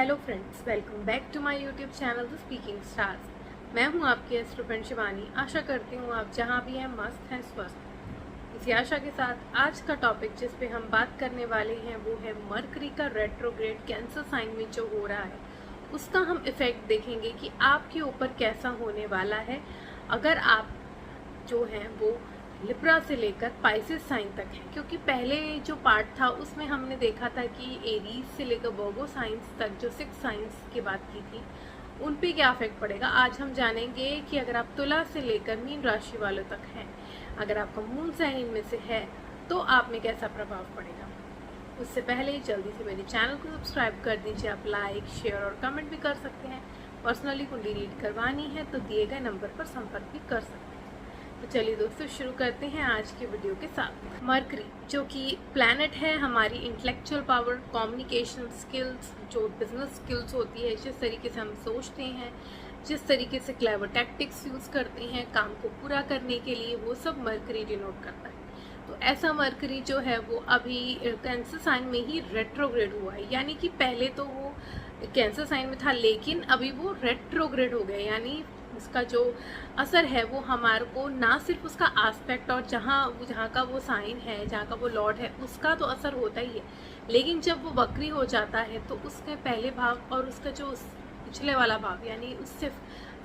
Hello friends, welcome back to my YouTube channel the speaking stars. मैं हूं आपकी astro friend Shivani. आशा करती हूं आप जहां भी हैं मस्त हैं, स्वस्थ। इसी आशा के साथ आज का टॉपिक जिस पे हम बात करने वाले हैं वो है मरकरी का रेट्रोग्रेड कैंसर साइन में जो हो रहा है उसका हम इफेक्ट देखेंगे कि आपके ऊपर कैसा होने वाला है अगर आप जो हैं वो लिब्रा से लेकर पाइसेस साइन तक है। क्योंकि पहले जो पार्ट था उसमें हमने देखा था कि एरीज से लेकर वर्गो साइंस तक जो 6 साइंस की बात की थी उन पे क्या इफेक्ट पड़ेगा। आज हम जानेंगे कि अगर आप तुला से लेकर मीन राशि वालों तक हैं, अगर आपका मून साइन इनमें से है तो आप में कैसा प्रभाव पड़ेगा। उससे पहले जल्दी से मेरे चैनल को सब्सक्राइब कर दीजिए। आप लाइक, शेयर और कमेंट भी कर सकते हैं। पर्सनली कुंडली रीड करवानी है तो दिए गए नंबर पर संपर्क भी कर सकते हैं। तो चलिए दोस्तों, शुरू करते हैं आज के वीडियो के साथ। मरकरी जो कि प्लैनेट है हमारी इंटेलेक्चुअल पावर, कम्युनिकेशन स्किल्स, जो बिजनेस स्किल्स होती है, जिस तरीके से हम सोचते हैं, जिस तरीके से क्लेवर टैक्टिक्स यूज़ करते हैं काम को पूरा करने के लिए, वो सब मरकरी डिनोट करता है। तो ऐसा मरकरी जो है वो अभी कैंसर साइन में ही रेट्रोग्रेड हुआ है। यानी कि पहले तो वो कैंसर साइन में था लेकिन अभी वो रेट्रोग्रेड हो गया। यानी उसका जो असर है वो हमारे को ना सिर्फ उसका एस्पेक्ट और जहाँ का वो साइन है, जहाँ का वो लॉर्ड है, उसका तो असर होता ही है, लेकिन जब वो वक्री हो जाता है तो उसके पहले भाव और उसका जो पिछले वाला भाव यानी उससे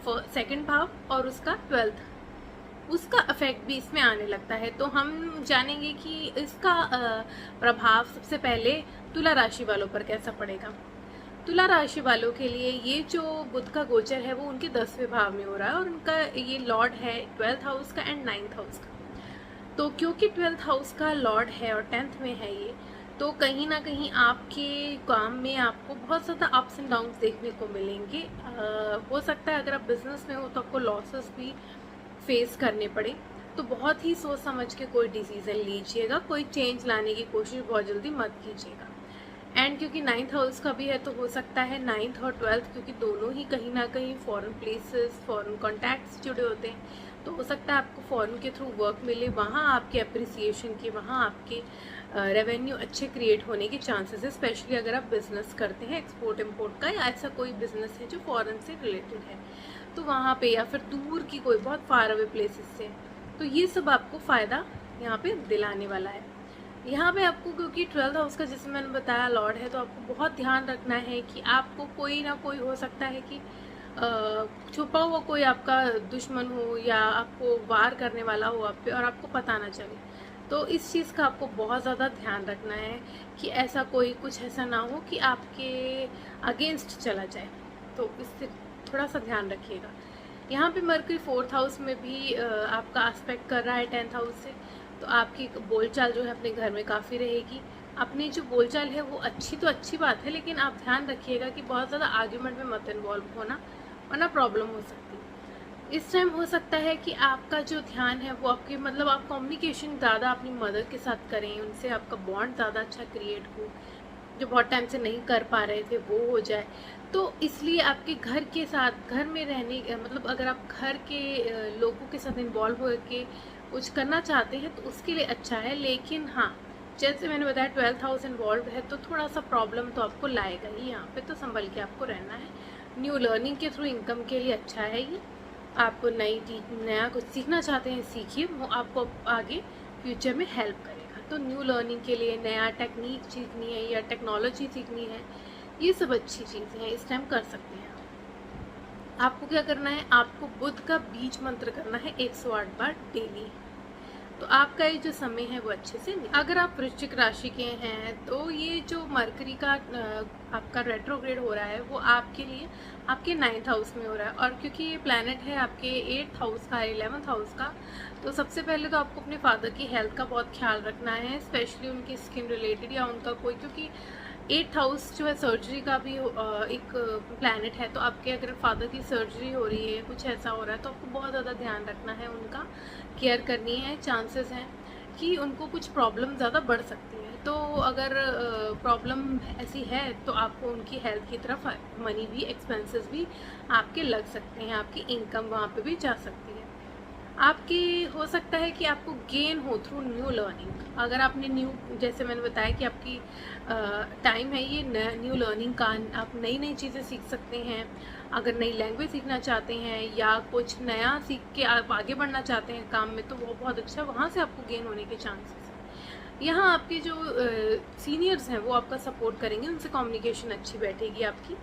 सेकंड भाव और उसका 12th उसका इफेक्ट भी इसमें आने लगता है। तो हम जानेंगे कि इसका प्रभाव सबसे पहले तुला राशि वालों पर कैसा पड़ेगा। तुला राशि वालों के लिए ये जो बुध का गोचर है वो उनके 10वें भाव में हो रहा है और उनका ये लॉर्ड है 12th हाउस का एंड 9th हाउस का। तो क्योंकि 12th हाउस का लॉर्ड है और 10th में है ये, तो कहीं ना कहीं आपके काम में आपको बहुत ज़्यादा अप्स एंड डाउन्स देखने को मिलेंगे। हो सकता है अगर आप बिजनेस में हो तो आपको लॉसेस भी फेस करने पड़े। तो बहुत ही सोच समझ के कोई डिसीजन लीजिएगा, कोई चेंज लाने की कोशिश बहुत जल्दी मत कीजिएगा। एंड क्योंकि 9th हाउस का भी है तो हो सकता है 9th और 12th, क्योंकि दोनों ही कहीं ना कहीं फॉरेन प्लेसेस, फॉरेन कॉन्टैक्ट्स जुड़े होते हैं, तो हो सकता है आपको फॉरेन के थ्रू वर्क मिले, वहाँ आपके अप्रिसिएशन के, वहाँ आपके रेवेन्यू अच्छे क्रिएट होने के चांसेस है। स्पेशली अगर आप बिजनेस करते हैं एक्सपोर्ट इम्पोर्ट का या ऐसा कोई बिजनेस है जो फॉरेन से रिलेटेड है, तो वहाँ पे या फिर दूर की कोई बहुत फार अवे प्लेसेस से, तो ये सब आपको फ़ायदा यहाँ पे दिलाने वाला है। यहाँ पे आपको क्योंकि 12th हाउस का जैसे मैंने बताया लॉर्ड है, तो आपको बहुत ध्यान रखना है कि आपको कोई ना कोई हो सकता है कि छुपा हुआ कोई आपका दुश्मन हो या आपको वार करने वाला हो आप पे और आपको पता ना चले। तो इस चीज़ का आपको बहुत ज़्यादा ध्यान रखना है कि ऐसा कोई कुछ ऐसा ना हो कि आपके अगेंस्ट चला जाए। तो इससे थोड़ा सा ध्यान रखिएगा। यहाँ पे मरकरी 4th हाउस में भी आपका एस्पेक्ट कर रहा है 10th हाउस से, तो आपकी बोलचाल जो है अपने घर में काफ़ी रहेगी। अपनी जो बोलचाल है वो अच्छी तो अच्छी बात है, लेकिन आप ध्यान रखिएगा कि बहुत ज़्यादा आर्ग्यूमेंट में मत इन्वॉल्व होना, वरना प्रॉब्लम हो सकती है। इस टाइम हो सकता है कि आपका जो ध्यान है वो आपके मतलब आप कम्युनिकेशन ज़्यादा अपनी मदर के साथ करें, उनसे आपका बॉन्ड ज़्यादा अच्छा क्रिएट हो, जो बहुत टाइम से नहीं कर पा रहे थे वो हो जाए। तो इसलिए आपके घर के साथ, घर में रहने मतलब अगर आप घर के लोगों के साथ इन्वॉल्व हो के कुछ करना चाहते हैं तो उसके लिए अच्छा है। लेकिन हाँ, जैसे मैंने बताया 12th हाउस इन्वॉल्व है तो थोड़ा सा प्रॉब्लम तो आपको लाएगा ही यहाँ पे, तो संभल के आपको रहना है। न्यू लर्निंग के थ्रू इनकम के लिए अच्छा है ये। आप नया कुछ सीखना चाहते हैं सीखिए, वो आपको आगे फ्यूचर में हेल्प करेगा। तो न्यू लर्निंग के लिए नया टेक्निक सीखनी है या टेक्नोलॉजी सीखनी है, ये सब अच्छी चीज़ें हैं, इस टाइम कर सकते हैं। आपको क्या करना है, आपको बुध का बीज मंत्र करना है 108 बार डेली। तो आपका ये जो समय है वो अच्छे से अगर आप वृश्चिक राशि के हैं तो ये जो मरकरी का आपका रेट्रोग्रेड हो रहा है वो आपके लिए आपके 9th हाउस में हो रहा है। और क्योंकि ये प्लैनेट है आपके 8th हाउस का, 11th हाउस का, तो सबसे पहले तो आपको अपने फादर की हेल्थ का बहुत ख्याल रखना है, स्पेशली उनकी स्किन रिलेटेड या उनका कोई, क्योंकि 8th हाउस जो है सर्जरी का भी एक प्लैनेट है। तो आपके अगर फादर की सर्जरी हो रही है, कुछ ऐसा हो रहा है, तो आपको बहुत ज़्यादा ध्यान रखना है, उनका केयर करनी है। चांसेस हैं कि उनको कुछ प्रॉब्लम ज़्यादा बढ़ सकती है, तो अगर प्रॉब्लम ऐसी है तो आपको उनकी हेल्थ की तरफ मनी भी, एक्सपेंसेस भी आपके लग सकते हैं, आपकी इनकम वहाँ पे भी जा सकती है। आपकी हो सकता है कि आपको गेन हो थ्रू न्यू लर्निंग। अगर आपने न्यू, जैसे मैंने बताया कि आपकी टाइम है ये न्यू लर्निंग का, आप नई नई चीज़ें सीख सकते हैं। अगर नई लैंग्वेज सीखना चाहते हैं या कुछ नया सीख के आप आगे बढ़ना चाहते हैं काम में, तो वो बहुत अच्छा, वहाँ से आपको गेन होने के चांसेस हैं। यहाँ आपके जो सीनियर्स हैं वो आपका सपोर्ट करेंगे, उनसे कम्युनिकेशन अच्छी बैठेगी आपकी,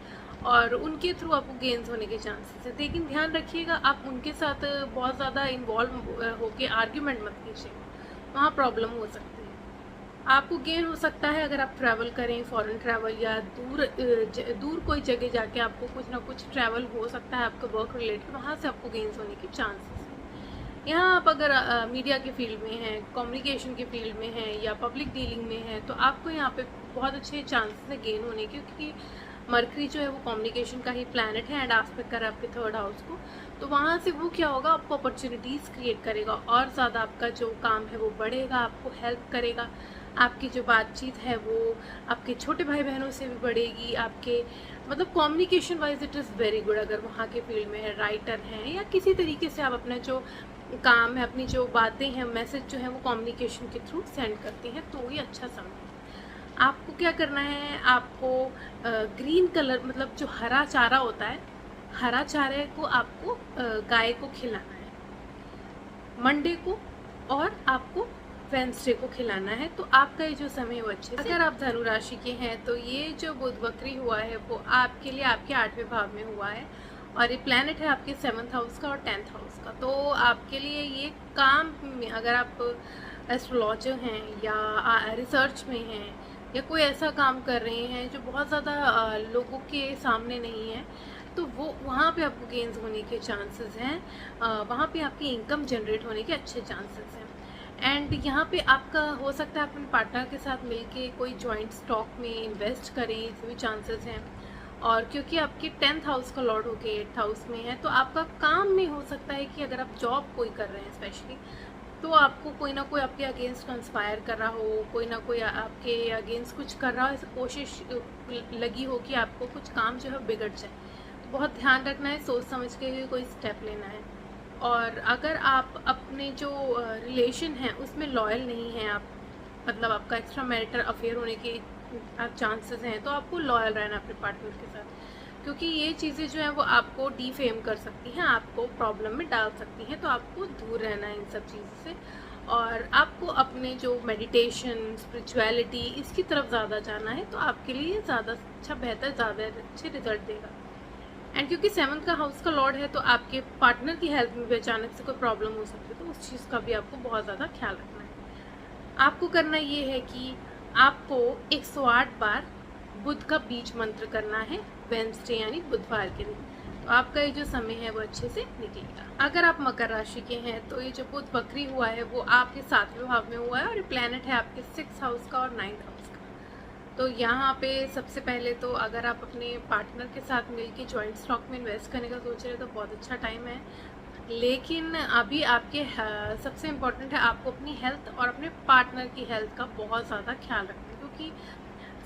और उनके थ्रू आपको गेंस होने के चांसेस है। लेकिन ध्यान रखिएगा, आप उनके साथ बहुत ज़्यादा इन्वॉल्व होके आर्ग्यूमेंट मत कीजिए, वहाँ प्रॉब्लम हो सकती है। आपको गेन हो सकता है अगर आप ट्रैवल करें, फॉरेन ट्रैवल, या दूर कोई जगह जाके आपको कुछ ना कुछ ट्रैवल हो सकता है आपका वर्क रिलेटेड, वहाँ से आपको गेंस होने के चांसेस हैं। यहाँ आप अगर मीडिया के फील्ड में हैं, कम्युनिकेशन के फील्ड में हैं या पब्लिक डीलिंग में हैं, तो आपको यहाँ पे बहुत अच्छे चांसेस है गेन होने के, क्योंकि मरकरी जो है वो कम्युनिकेशन का ही प्लैनेट है एंड आस्पेक्ट कर आपके थर्ड हाउस को। तो वहाँ से वो क्या होगा, आपको अपॉर्चुनिटीज़ क्रिएट करेगा और ज़्यादा आपका जो काम है वो बढ़ेगा, आपको हेल्प करेगा। आपकी जो बातचीत है वो आपके छोटे भाई बहनों से भी बढ़ेगी, आपके मतलब communication wise it is very good. अगर वहाँ के फील्ड में है, राइटर हैं, या किसी तरीके से आप अपना जो काम है, अपनी जो बातें हैं, मैसेज जो है वो कम्युनिकेशन के थ्रू सेंड करते हैं, तो ये अच्छा समय है। आपको क्या करना है, आपको ग्रीन कलर, मतलब जो हरा चारा होता है, हरा चारे को आपको गाय को खिलाना है मंडे को, और आपको वेंसडे को खिलाना है। तो आपका ये जो समय है वो अच्छे से। अगर आप धनु राशि के हैं तो ये जो बुध वक्री हुआ है वो आपके लिए आपके 8वें भाव में हुआ है, और ये प्लैनेट है आपके 7th हाउस का और 10th हाउस का। तो आपके लिए ये काम में, अगर आप एस्ट्रोलॉजर हैं या रिसर्च में हैं या कोई ऐसा काम कर रहे हैं जो बहुत ज़्यादा लोगों के सामने नहीं है, तो वो वहाँ पे आपको गेंस होने के चांसेस हैं, वहाँ पे आपकी इनकम जनरेट होने के अच्छे चांसेस हैं। एंड यहाँ पे आपका हो सकता है अपने पार्टनर के साथ मिलके कोई जॉइंट स्टॉक में इन्वेस्ट करें, इसमें भी चांसेस हैं। और क्योंकि आपके 10th हाउस का लॉर्ड होके 8th हाउस में है, तो आपका काम में हो सकता है कि अगर आप जॉब कोई कर रहे हैं स्पेशली, तो आपको कोई ना कोई आपके अगेंस्ट कंस्पायर कर रहा हो, कोई ना कोई आपके अगेंस्ट कुछ कर रहा हो, ऐसे कोशिश लगी हो कि आपको कुछ काम जो है बिगड़ जाए। तो बहुत ध्यान रखना है, सोच समझ के कोई स्टेप लेना है। और अगर आप अपने जो रिलेशन हैं उसमें लॉयल नहीं हैं आप, मतलब आपका एक्स्ट्रा मैरिटल अफेयर होने के चांसेस हैं, तो आपको लॉयल रहना अपने पार्टनर के साथ, क्योंकि ये चीज़ें जो हैं वो आपको डीफेम कर सकती हैं, आपको प्रॉब्लम में डाल सकती हैं। तो आपको दूर रहना है इन सब चीज़ों से, और आपको अपने जो मेडिटेशन, स्पिरिचुअलिटी, इसकी तरफ ज़्यादा जाना है, तो आपके लिए ज़्यादा अच्छा, बेहतर, ज़्यादा अच्छे रिजल्ट देगा। एंड क्योंकि 7th का हाउस का लॉर्ड है, तो आपके पार्टनर की हेल्थ में भी अचानक से कोई प्रॉब्लम हो सकती है, तो उस चीज़ का भी आपको बहुत ज़्यादा ख्याल रखना है। आपको करना ये है कि आपको 108 बार बुध का बीज मंत्र करना है वेंसडे यानी बुधवार के दिन, तो आपका ये जो समय है वो अच्छे से निकलेगा। अगर आप मकर राशि के हैं तो ये जो बुध वक्री हुआ है वो आपके 7वें भाव में हुआ है, और ये प्लैनेट है आपके 6th हाउस का और 9th हाउस का। तो यहाँ पे सबसे पहले तो अगर आप अपने पार्टनर के साथ मिलके जॉइंट स्टॉक में इन्वेस्ट करने का सोच रहे हैं तो बहुत अच्छा टाइम है। लेकिन अभी आपके सबसे इम्पोर्टेंट है आपको अपनी हेल्थ और अपने पार्टनर की हेल्थ का बहुत ज़्यादा ख्याल रखना, क्योंकि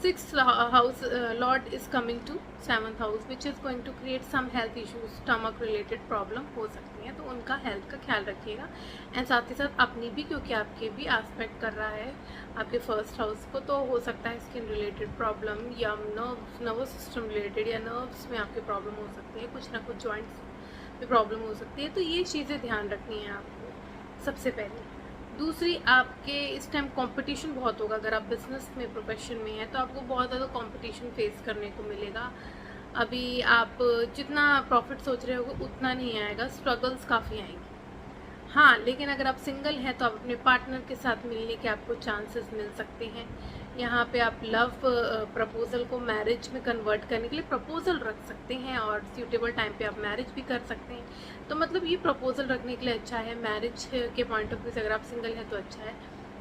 6th house lord is coming to 7th house which is going to create some health issues, stomach related problem हो सकती हैं, तो उनका हेल्थ का ख्याल रखिएगा। एंड साथ ही साथ अपनी भी, क्योंकि आपके भी एस्पेक्ट कर रहा है आपके 1st हाउस को, तो हो सकता है स्किन रिलेटेड प्रॉब्लम या नर्वस सिस्टम रिलेटेड या नर्व्स में आपकी प्रॉब्लम हो सकती है, कुछ ना कुछ जॉइंट्स में प्रॉब्लम हो सकती है। तो ये चीज़ें ध्यान रखनी है आपको सबसे पहले। दूसरी, आपके इस टाइम कंपटीशन बहुत होगा। अगर आप बिजनेस में, प्रोफेशन में हैं, तो आपको बहुत ज़्यादा कंपटीशन फेस करने को मिलेगा। अभी आप जितना प्रॉफिट सोच रहे होगे उतना नहीं आएगा, स्ट्रगल्स काफ़ी आएंगी। हाँ, लेकिन अगर आप सिंगल हैं तो आप अपने पार्टनर के साथ मिलने के आपको चांसेस मिल सकते हैं। यहाँ पे आप लव प्रपोजल को मैरिज में कन्वर्ट करने के लिए प्रपोजल रख सकते हैं, और सूटेबल टाइम पे आप मैरिज भी कर सकते हैं। तो मतलब ये प्रपोजल रखने के लिए अच्छा है। मैरिज के पॉइंट ऑफ व्यू से अगर आप सिंगल हैं तो अच्छा है,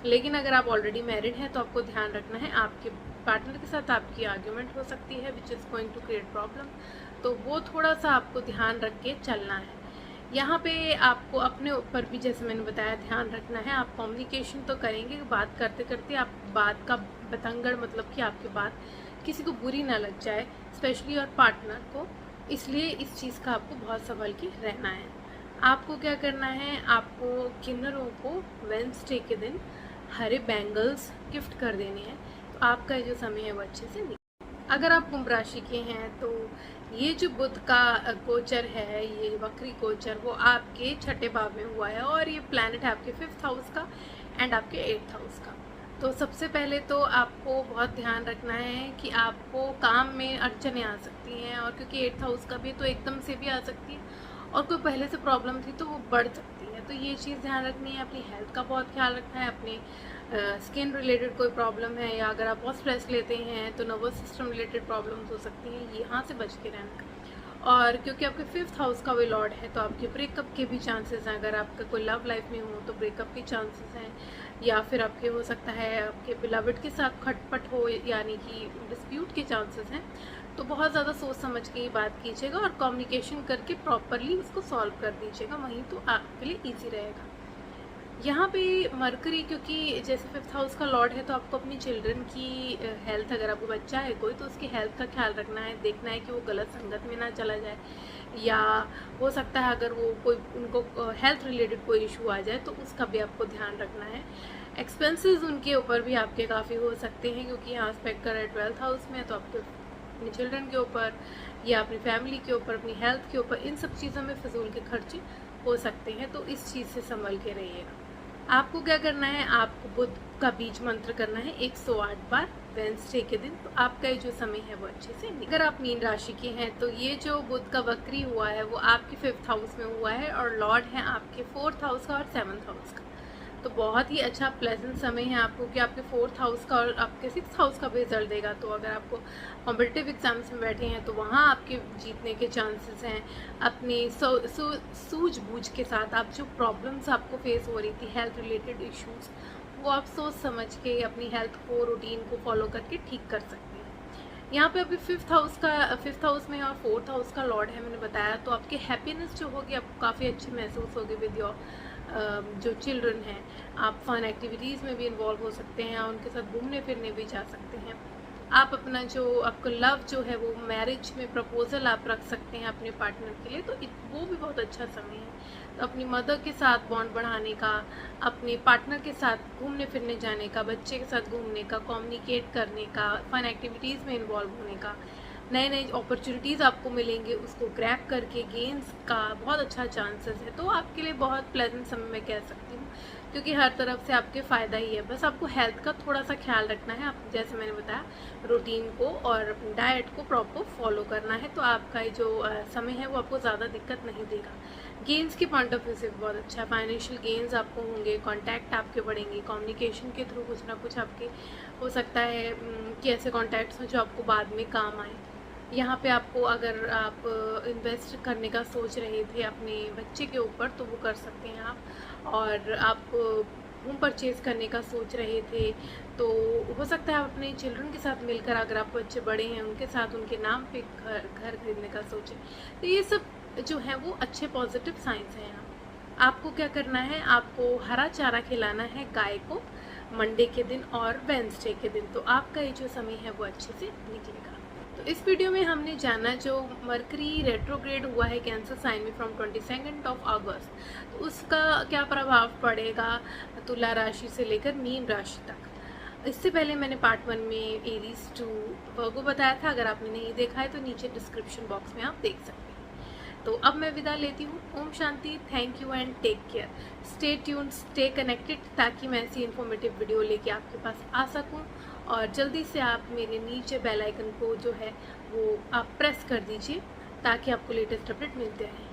लेकिन अगर आप ऑलरेडी मैरिड हैं तो आपको ध्यान रखना है, आपके पार्टनर के साथ आपकी आर्ग्यूमेंट हो सकती है which is going to create problem, तो वो थोड़ा सा आपको ध्यान रख के चलना है। यहाँ पे आपको अपने ऊपर भी, जैसे मैंने बताया, ध्यान रखना है। आप कम्युनिकेशन तो करेंगे, बात करते करते आप बात का बतंगड़, मतलब कि आपकी बात किसी को बुरी ना लग जाए, स्पेशली और पार्टनर को, इसलिए इस चीज़ का आपको बहुत संभल के रहना है। आपको क्या करना है, आपको किन्नरों को वेडनेसडे के दिन हरे बैंगल्स गिफ्ट कर देने हैं। तो आपका जो समय है वो अच्छे से निकले। अगर आप कुंभ राशि के हैं तो ये जो बुध का गोचर है, ये वक्री गोचर, वो आपके छठे भाव में हुआ है और ये प्लैनेट है आपके 5th हाउस का एंड आपके 8th हाउस का। तो सबसे पहले तो आपको बहुत ध्यान रखना है कि आपको काम में अड़चनें आ सकती हैं, और क्योंकि 8th हाउस का भी तो एकदम से भी आ सकती है और कोई पहले से प्रॉब्लम थी तो वो बढ़ सकती है। तो ये चीज़ ध्यान रखनी है, अपनी हेल्थ का बहुत ख्याल रखना है। अपने स्किन रिलेटेड कोई प्रॉब्लम है या अगर आप बहुत स्ट्रेस लेते हैं तो नर्वस सिस्टम रिलेटेड प्रॉब्लम्स हो सकती हैं, यहाँ से बच के रहना। और क्योंकि आपके 5th हाउस का वे लॉर्ड है तो आपके ब्रेकअप के भी चांसेस हैं। अगर आपका कोई लव लाइफ में हो तो ब्रेकअप के चांसेस हैं, या फिर आपके हो सकता है आपके बिलवड के साथ खटपट हो, यानी कि डिस्प्यूट के चांसेस हैं। तो बहुत ज़्यादा सोच समझ के ये बात कीजिएगा और कम्युनिकेशन करके प्रॉपरली उसको सॉल्व कर दीजिएगा, वहीं तो आपके लिए ईजी रहेगा। यहाँ पे मरकरी, क्योंकि जैसे 5th हाउस का लॉर्ड है तो आपको अपनी चिल्ड्रन की हेल्थ, अगर आपको बच्चा है कोई तो उसकी हेल्थ का ख्याल रखना है, देखना है कि वो गलत संगत में ना चला जाए, या हो सकता है अगर वो कोई उनको हेल्थ रिलेटेड कोई इशू आ जाए तो उसका भी आपको ध्यान रखना है। एक्सपेंसेस उनके ऊपर भी आपके काफ़ी हो सकते हैं, क्योंकि यहाँ एस्पेक्ट कर रहा है 12th हाउस में, तो आपके अपने चिल्ड्रन के ऊपर या अपनी फैमिली के ऊपर, अपनी हेल्थ के ऊपर, इन सब चीज़ों में फिजूल के खर्चे हो सकते हैं। तो इस चीज़ से संभल के रहिएगा। आपको क्या करना है, आपको बुध का बीज मंत्र करना है 108 बार वेडनेसडे के दिन। तो आपका ये जो समय है वो अच्छे से, अगर आप मीन राशि के हैं तो ये जो बुध का वक्री हुआ है वो आपके 5th हाउस में हुआ है और लॉर्ड है आपके 4th हाउस का और 7th हाउस का। तो बहुत ही अच्छा प्लेजेंट समय है आपको कि आपके 4th हाउस का और आपके 6th हाउस का भी रिजल्ट देगा। तो अगर आपको कॉम्पिटिटिव एग्जाम्स में बैठे हैं तो वहाँ आपके जीतने के चांसेस हैं। अपनी सूझबूझ के साथ आप जो प्रॉब्लम्स आपको फेस हो रही थी, हेल्थ रिलेटेड इश्यूज, वो आप सोच समझ के अपनी हेल्थ को, रूटीन को फॉलो करके ठीक कर सकते हैं। यहाँ पे अभी 5th हाउस में और 4th हाउस का लॉर्ड है, मैंने बताया। तो आपके हैप्पीनेस जो होगी आपको काफ़ी अच्छी महसूस होगी विद योर जो चिल्ड्रन हैं। आप फन एक्टिविटीज़ में भी इन्वॉल्व हो सकते हैं, उनके साथ घूमने फिरने भी जा सकते हैं। आप अपना जो आपका लव जो है वो मैरिज में प्रपोजल आप रख सकते हैं अपने पार्टनर के लिए, तो वो भी बहुत अच्छा समय है। तो अपनी मदर के साथ बॉन्ड बढ़ाने का, अपने पार्टनर के साथ घूमने फिरने जाने का, बच्चे के साथ घूमने का, कम्युनिकेट करने का, फन एक्टिविटीज़ में इन्वॉल्व होने का, नए नए अपॉर्चुनिटीज़ आपको मिलेंगे, उसको ग्रैब करके गेंस का बहुत अच्छा चांसेस है। तो आपके लिए बहुत प्लेजेंट समय मैं कह सकती हूँ, क्योंकि हर तरफ से आपके फ़ायदा ही है। बस आपको हेल्थ का थोड़ा सा ख्याल रखना है, आप जैसे मैंने बताया रूटीन को और डाइट को प्रॉपर फॉलो करना है। तो आपका ये जो समय है वो आपको ज़्यादा दिक्कत नहीं देगा। गेंस के पॉइंट ऑफ व्यू से बहुत अच्छा है, फाइनेंशियल गेंस आपको होंगे, कॉन्टैक्ट आपके बढ़ेंगे, कम्युनिकेशन के थ्रू कुछ ना कुछ आपके हो सकता है कि ऐसे कॉन्टैक्ट्स हो जो आपको बाद में काम आए। यहाँ पे आपको, अगर आप इन्वेस्ट करने का सोच रहे थे अपने बच्चे के ऊपर तो वो कर सकते हैं आप। और आप होम परचेज़ करने का सोच रहे थे तो हो सकता है आप अपने चिल्ड्रन के साथ मिलकर, अगर आपको बच्चे बड़े हैं उनके साथ उनके नाम पे घर खरीदने का सोचें। तो ये सब जो है वो अच्छे पॉजिटिव साइंस हैं। यहाँ आपको क्या करना है, आपको हरा चारा खिलाना है गाय को मंडे के दिन और वेडनेसडे के दिन। तो आपका ये जो समय है वो अच्छे से निकलेगा। तो इस वीडियो में हमने जाना जो मरकरी रेट्रोग्रेड हुआ है कैंसर साइन में फ्रॉम 22 अगस्त, तो उसका क्या प्रभाव पड़ेगा तुला राशि से लेकर मीन राशि तक। इससे पहले मैंने पार्ट 1 में एरीज टू वर्गो बताया था, अगर आपने नहीं देखा है तो नीचे डिस्क्रिप्शन बॉक्स में आप देख सकते हैं। तो अब मैं विदा लेती हूँ। ओम शांति, thank you and take care, stay tuned, stay connected, ताकि मैं ऐसी इन्फॉर्मेटिव वीडियो लेके आपके पास आ सकूँ। और जल्दी से आप मेरे नीचे बेल आइकन को जो है वो आप प्रेस कर दीजिए ताकि आपको लेटेस्ट अपडेट मिलते रहें।